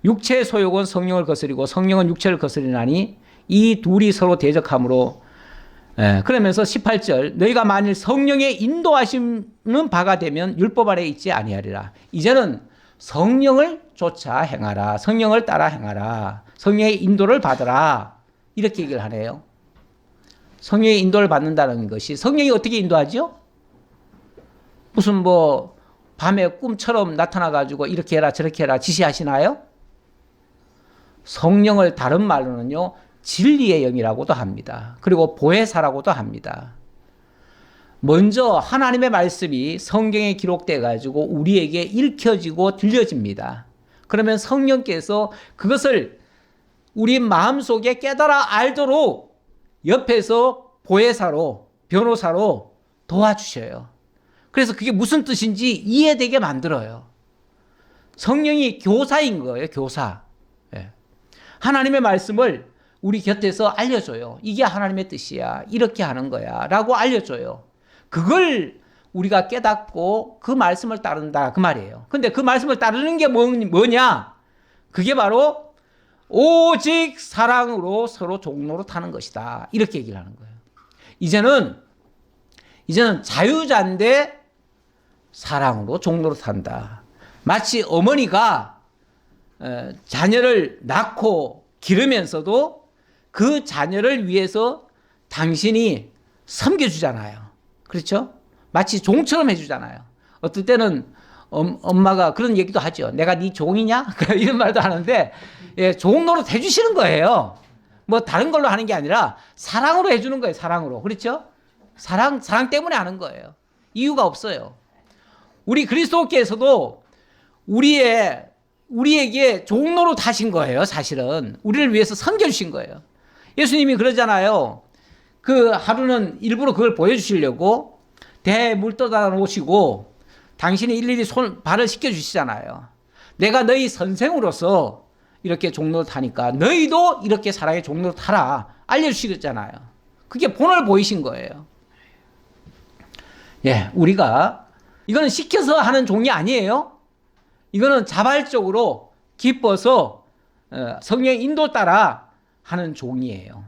육체의 소욕은 성령을 거스리고 성령은 육체를 거스리나니 이 둘이 서로 대적하므로 그러면서 18절 너희가 만일 성령의 인도하시는 바가 되면 율법 아래 있지 아니하리라. 이제는 성령을 쫓아 행하라. 성령을 따라 행하라. 성령의 인도를 받으라. 이렇게 얘기를 하네요. 성령의 인도를 받는다는 것이 성령이 어떻게 인도하죠? 무슨 뭐 밤에 꿈처럼 나타나가지고 이렇게 해라 저렇게 해라 지시하시나요? 성령을 다른 말로는요 진리의 영이라고도 합니다. 그리고 보혜사라고도 합니다. 먼저 하나님의 말씀이 성경에 기록돼 가지고 우리에게 읽혀지고 들려집니다. 그러면 성령께서 그것을 우리 마음속에 깨달아 알도록 옆에서 보혜사로 변호사로 도와주셔요. 그래서 그게 무슨 뜻인지 이해되게 만들어요. 성령이 교사인 거예요. 교사. 하나님의 말씀을 우리 곁에서 알려줘요. 이게 하나님의 뜻이야. 이렇게 하는 거야. 라고 알려줘요. 그걸 우리가 깨닫고 그 말씀을 따른다. 그 말이에요. 근데 그 말씀을 따르는 게 뭐냐? 그게 바로 오직 사랑으로 서로 종노릇하는 것이다. 이렇게 얘기를 하는 거예요. 이제는 자유자인데 사랑으로 종노릇한다. 마치 어머니가 자녀를 낳고 기르면서도 그 자녀를 위해서 당신이 섬겨주잖아요. 그렇죠? 마치 종처럼 해주잖아요. 어떨 때는 엄마가 그런 얘기도 하죠. 내가 네 종이냐? 이런 말도 하는데 종 노릇 해주시는 거예요. 뭐 다른 걸로 하는 게 아니라 사랑으로 해주는 거예요. 사랑으로. 그렇죠? 사랑 때문에 하는 거예요. 이유가 없어요. 우리 그리스도께서도 우리에게 종 노릇 하신 거예요. 사실은 우리를 위해서 섬겨주신 거예요. 예수님이 그러잖아요. 그 하루는 일부러 그걸 보여주시려고 대물 떠다 놓으시고 당신이 일일이 발을 씻겨주시잖아요. 내가 너희 선생으로서 이렇게 종노릇 하니까 너희도 이렇게 사랑의 종노릇 하라 알려주시겠잖아요. 그게 본을 보이신 거예요. 우리가 이거는 시켜서 하는 종이 아니에요. 이거는 자발적으로 기뻐서 성령의 인도 따라 하는 종이에요.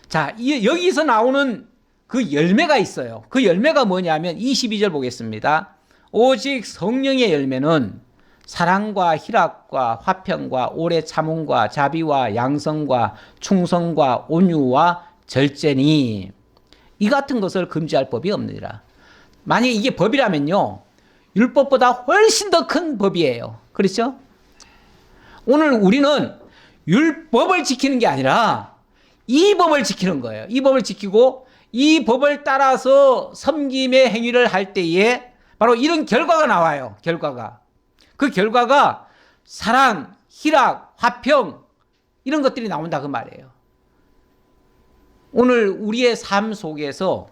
자, 여기서 나오는 그 열매가 있어요. 그 열매가 뭐냐면 22절 보겠습니다. 오직 성령의 열매는 사랑과 희락과 화평과 오래 참음과 자비와 양성과 충성과 온유와 절제니 이 같은 것을 금지할 법이 없느니라. 만약에 이게 법이라면요. 율법보다 훨씬 더 큰 법이에요. 그렇죠? 오늘 우리는 율법을 지키는 게 아니라 이 법을 지키는 거예요. 이 법을 지키고 이 법을 따라서 섬김의 행위를 할 때에 바로 이런 결과가 나와요. 그 결과가 사랑, 희락, 화평 이런 것들이 나온다 그 말이에요. 오늘 우리의 삶 속에서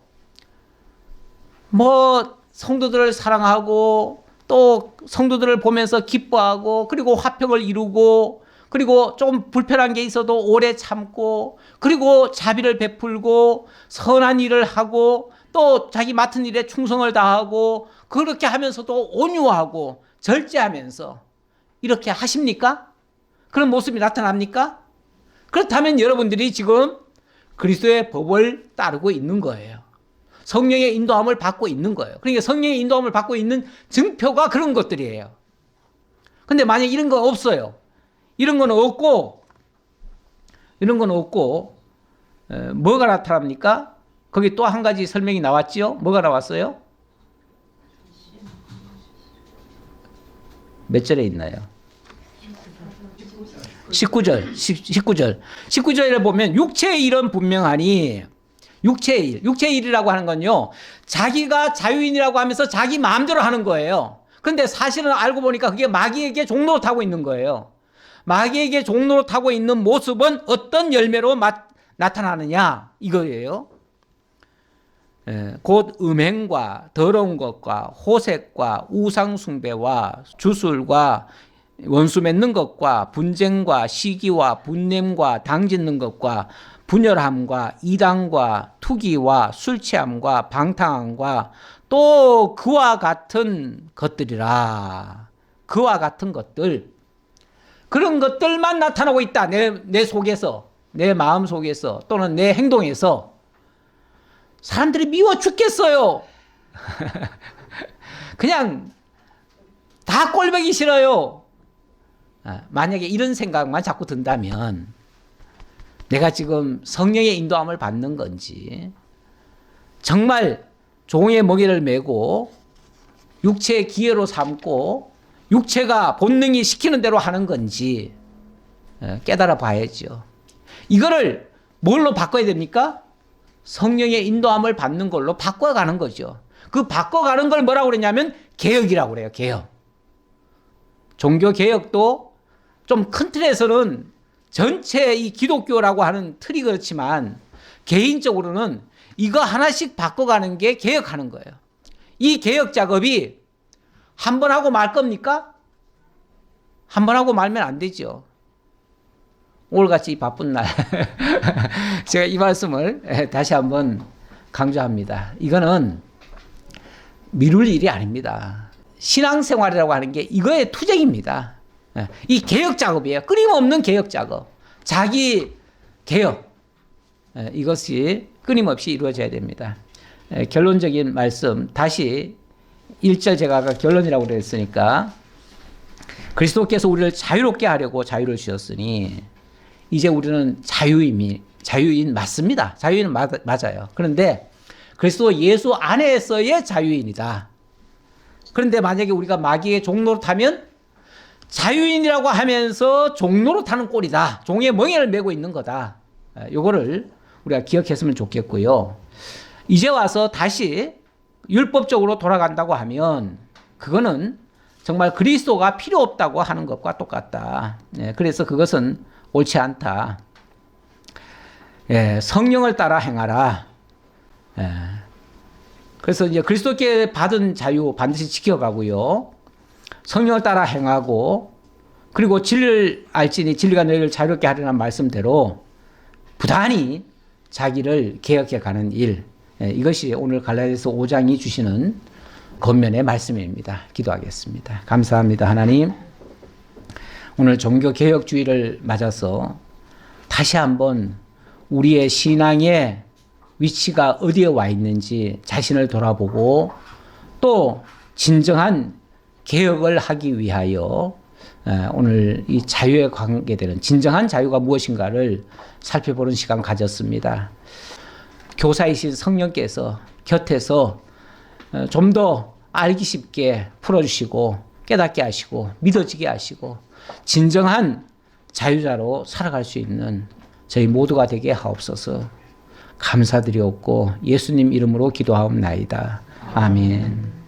뭐 성도들을 사랑하고 또 성도들을 보면서 기뻐하고 그리고 화평을 이루고 그리고 좀 불편한 게 있어도 오래 참고 그리고 자비를 베풀고 선한 일을 하고 또 자기 맡은 일에 충성을 다하고 그렇게 하면서도 온유하고 절제하면서 이렇게 하십니까? 그런 모습이 나타납니까? 그렇다면 여러분들이 지금 그리스도의 법을 따르고 있는 거예요. 성령의 인도함을 받고 있는 거예요. 그러니까 성령의 인도함을 받고 있는 증표가 그런 것들이에요. 근데 만약 이런 거 없어요. 이런 건 없고 뭐가 나타납니까? 거기 또 한 가지 설명이 나왔지요? 뭐가 나왔어요? 몇 절에 있나요? 19절에 보면 육체의 일은 분명하니 육체의 일이라고 하는 건요, 자기가 자유인이라고 하면서 자기 마음대로 하는 거예요. 그런데 사실은 알고 보니까 그게 마귀에게 종로로 타고 있는 거예요. 마귀에게 종로로 타고 있는 모습은 어떤 열매로 나타나느냐 이거예요. 곧 음행과 더러운 것과 호색과 우상숭배와 주술과 원수 맺는 것과 분쟁과 시기와 분냄과 당짓는 것과 분열함과 이단과 투기와 술취함과 방탕함과 또 그와 같은 것들이라. 그와 같은 것들, 그런 것들만 나타나고 있다. 내 속에서, 내 마음 속에서 또는 내 행동에서. 사람들이 미워 죽겠어요. 그냥 다 꼴보기 싫어요. 만약에 이런 생각만 자꾸 든다면 내가 지금 성령의 인도함을 받는 건지, 정말 종의 멍에를 메고 육체의 기회로 삼고 육체가 본능이 시키는 대로 하는 건지 깨달아 봐야죠. 이거를 뭘로 바꿔야 됩니까? 성령의 인도함을 받는 걸로 바꿔가는 거죠. 그 바꿔가는 걸 뭐라고 그러냐면 개혁이라고 그래요. 개혁. 종교 개혁도 좀 큰 틀에서는 전체 이 기독교라고 하는 틀이 그렇지만 개인적으로는 이거 하나씩 바꿔가는 게 개혁하는 거예요. 이 개혁 작업이 한 번 하고 말 겁니까? 한 번 하고 말면 안 되죠. 오늘같이 바쁜 날 제가 이 말씀을 다시 한번 강조합니다. 이거는 미룰 일이 아닙니다. 신앙생활이라고 하는 게 이거의 투쟁입니다. 이 개혁 작업이에요. 끊임없는 개혁 작업. 자기 개혁. 이것이 끊임없이 이루어져야 됩니다. 결론적인 말씀, 다시 1절 제가 아까 결론이라고 그랬으니까, 그리스도께서 우리를 자유롭게 하려고 자유를 주셨으니 이제 우리는 자유인 맞습니다. 자유인은 맞아요. 그런데 그리스도 예수 안에서의 자유인이다. 그런데 만약에 우리가 마귀의 종로로 타면 자유인이라고 하면서 종로로 타는 꼴이다. 종의 멍에를 메고 있는 거다. 요거를 우리가 기억했으면 좋겠고요. 이제 와서 다시 율법적으로 돌아간다고 하면 그거는 정말 그리스도가 필요 없다고 하는 것과 똑같다. 그래서 그것은 옳지 않다. 성령을 따라 행하라. 그래서 이제 그리스도께 받은 자유 반드시 지켜가고요. 성령을 따라 행하고, 그리고 진리를 알지니 진리가 너희를 자유롭게 하리라는 말씀대로 부단히 자기를 개혁해 가는 일, 이것이 오늘 갈라디아서 5장이 주시는 권면의 말씀입니다. 기도하겠습니다. 감사합니다. 하나님, 오늘 종교개혁주의를 맞아서 다시 한번 우리의 신앙의 위치가 어디에 와 있는지 자신을 돌아보고 또 진정한 개혁을 하기 위하여 오늘 이 자유에 관계되는 진정한 자유가 무엇인가를 살펴보는 시간 가졌습니다. 교사이신 성령께서 곁에서 좀 더 알기 쉽게 풀어주시고 깨닫게 하시고 믿어지게 하시고 진정한 자유자로 살아갈 수 있는 저희 모두가 되게 하옵소서. 감사드리옵고 예수님 이름으로 기도하옵나이다. 아멘.